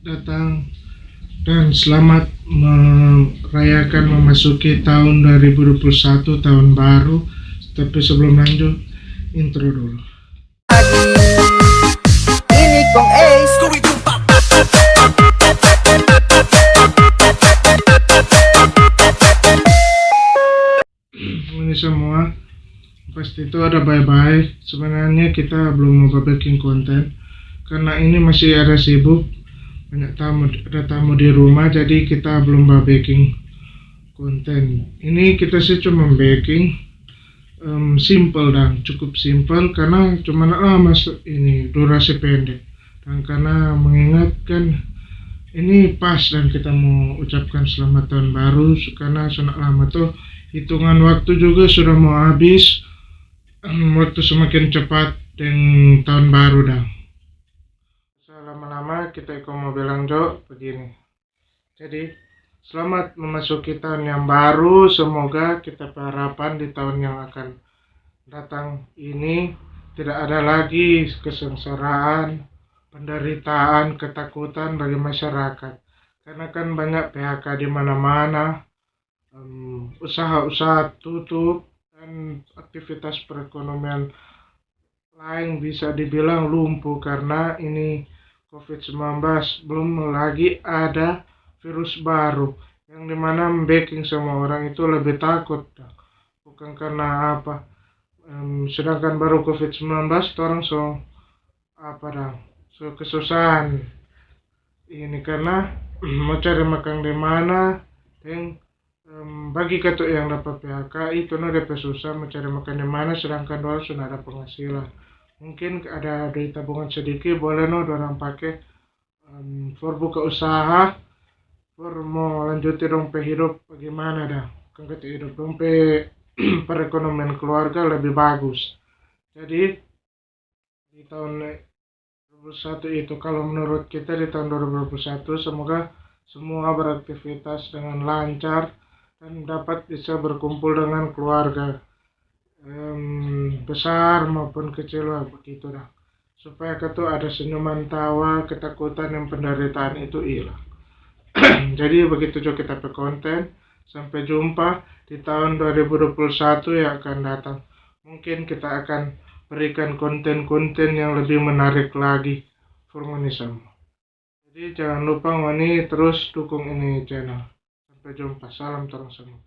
datang dan selamat merayakan memasuki tahun 2021, tahun baru. Tapi sebelum lanjut, intro dulu. Ini Kong Ace. Ini semua pasti itu ada bye-bye. Sebenarnya kita belum mau bikin konten karena ini masih ada sibuk, banyak ada tamu di rumah, jadi kita belum baking konten. Ini kita sih cuma baking simple dan cukup simple karena cuma masuk ini durasi pendek, dan karena mengingatkan ini pas dan kita mau ucapkan selamat tahun baru karena sudah lama tuh, hitungan waktu juga sudah mau habis. Waktu semakin cepat dengan tahun baru dah. Lama-lama kita mau bilang begini. Jadi selamat memasuki tahun yang baru. Semoga kita berharapan di tahun yang akan datang ini tidak ada lagi kesengsaraan, penderitaan, ketakutan bagi masyarakat. Karena kan banyak PHK di mana-mana, usaha-usaha tutup, dan aktivitas perekonomian lain bisa dibilang lumpuh karena ini COVID-19. Belum lagi ada virus baru yang dimana membuat semua orang itu lebih takut, bukan karena apa, sedangkan baru COVID-19 orang so kesusahan ini karena mau cari makan di mana. Dan bagi ketuk yang dapat PHK itu DP susah mencari makan di mana, sedangkan orang sudah ada penghasilan. Mungkin ada duit tabungan sedikit, boleh orang pakai for buka usaha, for mau lanjuti dong hidup bagaimana dah, kan ketuk hidup dong perekonomian keluarga lebih bagus. Jadi di tahun 2021 itu, kalau menurut kita di tahun 2021 semoga semua beraktivitas dengan lancar dan dapat bisa berkumpul dengan keluarga, besar maupun kecil begitu dah, supaya ada senyuman, tawa, ketakutan dan penderitaan itu hilang. Jadi begitu juga kita konten. Sampai jumpa di tahun 2021 yang akan datang. Mungkin kita akan berikan konten-konten yang lebih menarik lagi for semua. Jadi jangan lupa terus dukung ini channel. Sampai jumpa, salam terang semua.